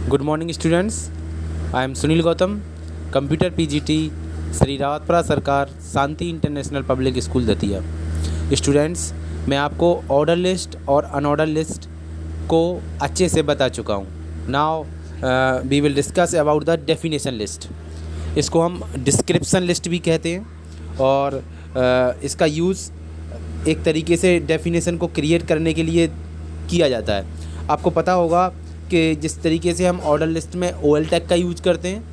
Good morning students, I am Sunil Gautam, computer PGT, Shri Rawatpura Sarkar Shanti international public school Datia. Students, मैं आपको order list और unorder list को अच्छे से बता चुका हूँ। Now we will discuss about the definition list. इसको हम डिस्क्रिप्शन लिस्ट भी कहते हैं और इसका यूज़ एक तरीके से डेफिनेशन को क्रिएट करने के लिए किया जाता है। आपको पता होगा कि जिस तरीके से हम ऑर्डर लिस्ट में OL टैग का यूज करते हैं,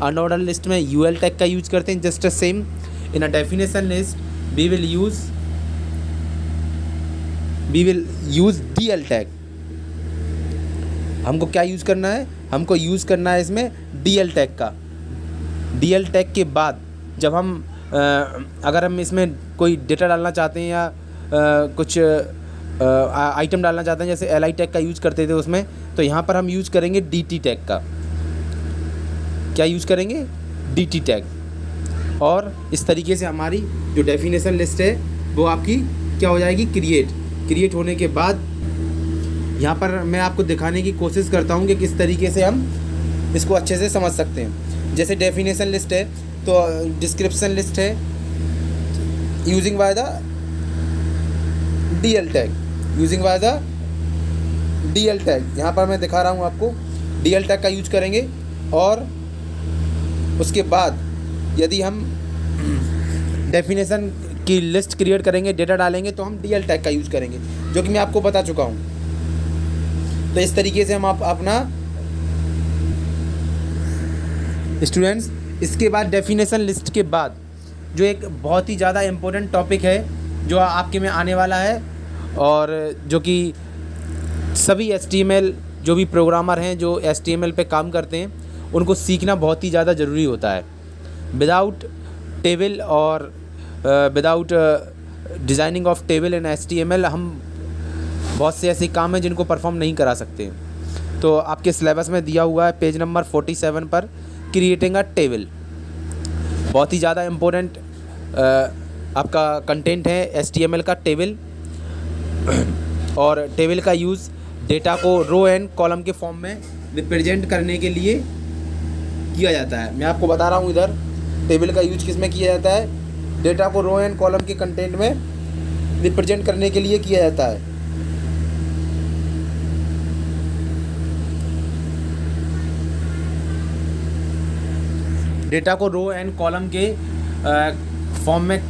अनऑर्डर लिस्ट में UL टैग का यूज करते हैं, just same in a definition list we will use DL tag. हमको क्या यूज़ करना है? हमको यूज़ करना है इसमें DL टैग का। DL टैग के बाद जब हम अगर हम इसमें कोई डेटा डालना चाहते हैं या कुछ आइटम डालना चाहते हैं, जैसे LI टैग का यूज़ करते थे उसमें, तो यहाँ पर हम यूज़ करेंगे DT टैग का। क्या यूज़ करेंगे? DT tag. और इस तरीके से हमारी जो डेफिनेशन लिस्ट है वो आपकी क्या हो जाएगी? क्रिएट होने के बाद यहाँ पर मैं आपको दिखाने की कोशिश करता हूँ कि किस तरीके से हम इसको अच्छे से समझ सकते हैं। जैसे डेफिनेशन लिस्ट है तो डिस्क्रिप्शन लिस्ट है using by the DL tag, DL tag. यहाँ पर मैं दिखा रहा हूँ आपको, DL टैग का यूज करेंगे। और उसके बाद यदि हम डेफिनेशन की लिस्ट क्रिएट करेंगे, डेटा डालेंगे, तो हम DL टैग का यूज करेंगे, जो कि मैं आपको बता चुका हूँ। तो इस तरीके से हम अपना स्टूडेंट्स, इसके बाद डेफिनेशन लिस्ट के बाद जो एक बहुत ही ज़्यादा इम्पोर्टेंट टॉपिक है जो आपके में आने वाला है, और जो कि सभी HTML जो भी प्रोग्रामर हैं जो HTML पे काम करते हैं उनको सीखना बहुत ही ज़्यादा ज़रूरी होता है। विदाउट टेबल और without designing of table in HTML हम बहुत से ऐसे काम हैं जिनको परफॉर्म नहीं करा सकते। तो आपके सिलेबस में दिया हुआ है पेज नंबर 47 पर क्रिएटिंग अ टेबल। बहुत ही ज़्यादा इम्पोर्टेंट आपका कंटेंट है HTML का टेबल। और टेबल का यूज़ डेटा को रो एंड कॉलम के फॉर्म में रिप्रेजेंट करने के लिए किया जाता है। मैं आपको बता रहा हूँ इधर टेबल का यूज किस में किया जाता है। डेटा को रो एंड कॉलम के कंटेंट में रिप्रेजेंट करने के लिए किया जाता है। डेटा को रो एंड कॉलम के फॉर्म में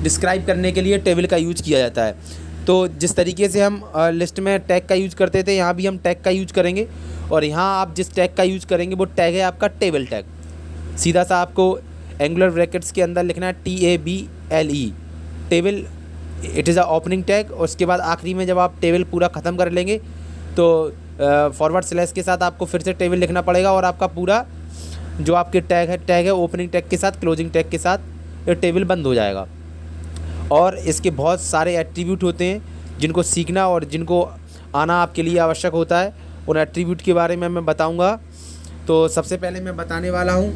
डिस्क्राइब करने के लिए टेबल का यूज किया जाता है। तो जिस तरीके से हम लिस्ट में टैग का यूज़ करते थे, यहाँ भी हम टैग का यूज करेंगे। और यहाँ आप जिस टैग का यूज़ करेंगे वो टैग है आपका टेबल टैग। सीधा सा आपको एंगुलर ब्रैकेट्स के अंदर लिखना है TABLE, table. It is a opening tag. और उसके बाद आखिरी में जब आप टेबल पूरा ख़त्म कर लेंगे तो फॉरवर्ड स्लैश के साथ आपको फिर से टेबल लिखना पड़ेगा, और आपका पूरा जो आपके टैग है ओपनिंग टैग के साथ, क्लोजिंग टैग के साथ ये टेबल बंद हो जाएगा। और इसके बहुत सारे एट्रीब्यूट होते हैं जिनको सीखना और जिनको आना आपके लिए आवश्यक होता है। उन एट्रीब्यूट के बारे में मैं बताऊंगा। तो सबसे पहले मैं बताने वाला हूं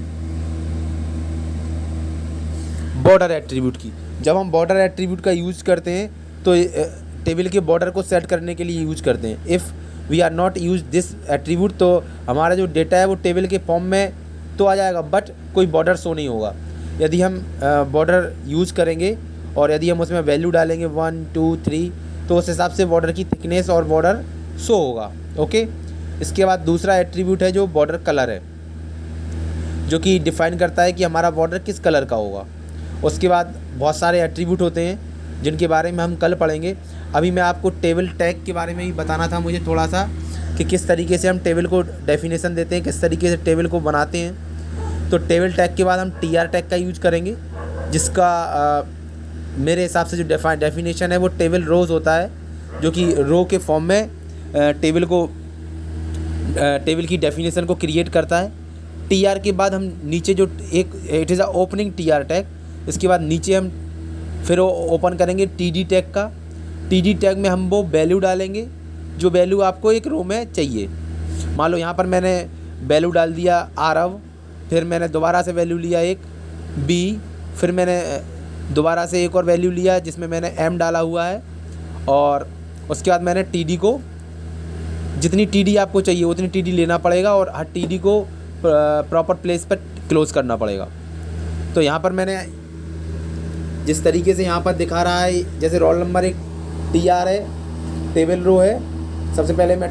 बॉर्डर एट्रीब्यूट की। जब हम बॉर्डर एट्रीब्यूट का यूज़ करते हैं तो टेबल के बॉर्डर को सेट करने के लिए यूज़ करते हैं। If we are not use this attribute तो हमारा जो डेटा है वो टेबल के फॉर्म में तो आ जाएगा, बट कोई बॉर्डर शो नहीं होगा। यदि हम बॉर्डर यूज़ करेंगे और यदि हम उसमें वैल्यू डालेंगे 1 2 3 तो उस हिसाब से बॉर्डर की थिकनेस और बॉर्डर शो होगा। ओके। इसके बाद दूसरा एट्रीब्यूट है जो बॉर्डर कलर है, जो कि डिफ़ाइन करता है कि हमारा बॉर्डर किस कलर का होगा। उसके बाद बहुत सारे एट्रीब्यूट होते हैं जिनके बारे में हम कल पढ़ेंगे। अभी मैं आपको टेबल टैग के बारे में ही बताना था मुझे थोड़ा सा, कि किस तरीके से हम टेबल को डेफिनेशन देते हैं, किस तरीके से टेबल को बनाते हैं। तो टेबल टैग के बाद हम TR टैग का यूज करेंगे, जिसका मेरे हिसाब से जो डेफिनेशन है वो टेबल रोज़ होता है, जो कि रो के फॉर्म में टेबल की डेफिनेशन को क्रिएट करता है। TR के बाद हम नीचे जो एक it is a opening TR tag. इसके बाद नीचे हम फिर ओपन करेंगे TD टैग का। TD टैग में हम वो वैल्यू डालेंगे जो वैल्यू आपको एक रो में चाहिए। मान लो यहाँ पर मैंने वैल्यू डाल दिया आरव, फिर मैंने दोबारा से वैल्यू लिया एक B, फिर मैंने दोबारा से एक और वैल्यू लिया जिसमें मैंने M डाला हुआ है, और उसके बाद मैंने TD को जितनी टीडी आपको चाहिए उतनी टीडी लेना पड़ेगा और हर टीडी को प्रॉपर प्लेस पर क्लोज करना पड़ेगा। तो यहाँ पर मैंने जिस तरीके से यहाँ पर दिखा रहा है, जैसे रोल नंबर एक TR है, टेबल रो है, सबसे पहले मैं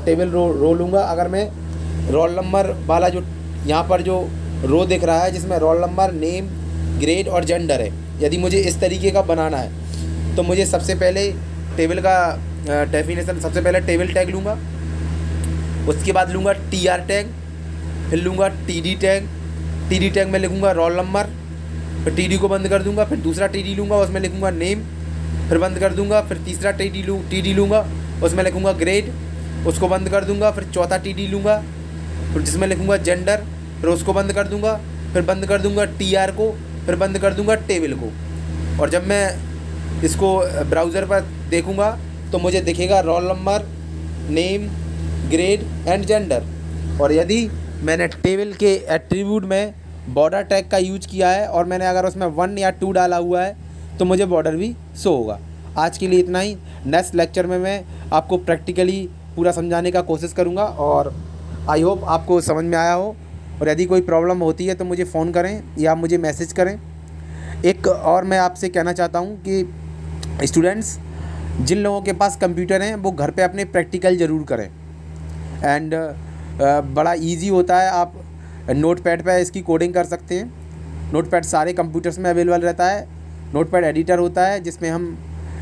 टेबल रो लूँगा। अगर मैं रोल नंबर वाला जो यहाँ पर जो रो दिख रहा है जिसमें रोल नंबर, नेम, ग्रेड और जेंडर है, यदि मुझे इस तरीके का बनाना है तो मुझे सबसे पहले टेबल का डेफिनेशन, सबसे पहले टेबल टैग लूँगा, उसके बाद लूँगा TR टैग, फिर लूँगा TD टैग। TD टैग में लिखूँगा रोल नंबर, फिर TD को बंद कर दूँगा, फिर दूसरा TD लूँगा, उसमें लिखूँगा नेम, फिर बंद कर दूँगा, फिर तीसरा TD लूँगा, उसमें लिखूँगा ग्रेड, उसको बंद कर दूँगा, फिर चौथा TD लूँगा, फिर जिसमें लिखूँगा जेंडर, फिर उसको बंद कर दूँगा, फिर बंद कर दूँगा TR को, फिर बंद कर दूँगा टेबल को। और जब मैं इसको ब्राउज़र पर देखूँगा तो मुझे दिखेगा roll number, name, grade and gender. और यदि मैंने टेबल के एट्रीब्यूट में बॉर्डर टैग का यूज किया है और मैंने अगर उसमें 1 या 2 डाला हुआ है तो मुझे बॉर्डर भी शो होगा। आज के लिए इतना ही। नेक्स्ट लेक्चर में मैं आपको प्रैक्टिकली पूरा समझाने का कोशिश करूँगा और आई होप आपको समझ में आया हो। और यदि कोई प्रॉब्लम होती है तो मुझे फ़ोन करें या मुझे मैसेज करें। एक और मैं आपसे कहना चाहता हूँ कि स्टूडेंट्स, जिन लोगों के पास कंप्यूटर हैं वो घर पे अपने प्रैक्टिकल ज़रूर करें। एंड बड़ा इजी होता है, आप नोटपैड पे इसकी कोडिंग कर सकते हैं। नोटपैड सारे कंप्यूटर्स में अवेलेबल रहता है। नोटपैड एडिटर होता है जिसमें हम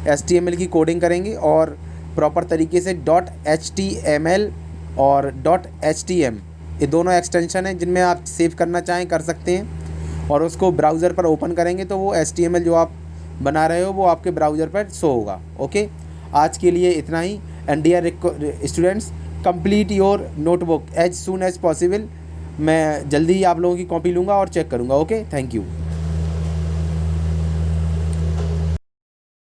HTML की कोडिंग करेंगे और प्रॉपर तरीके से .html और .htm, ये दोनों एक्सटेंशन हैं जिनमें आप सेव करना चाहें कर सकते हैं। और उसको ब्राउज़र पर ओपन करेंगे तो वो HTML जो आप बना रहे हो वो आपके ब्राउज़र पर शो होगा। ओके, आज के लिए इतना ही। And dear students, complete your notebook as soon as possible. मैं जल्दी ही आप लोगों की कॉपी लूँगा और चेक करूँगा। Okay, thank you.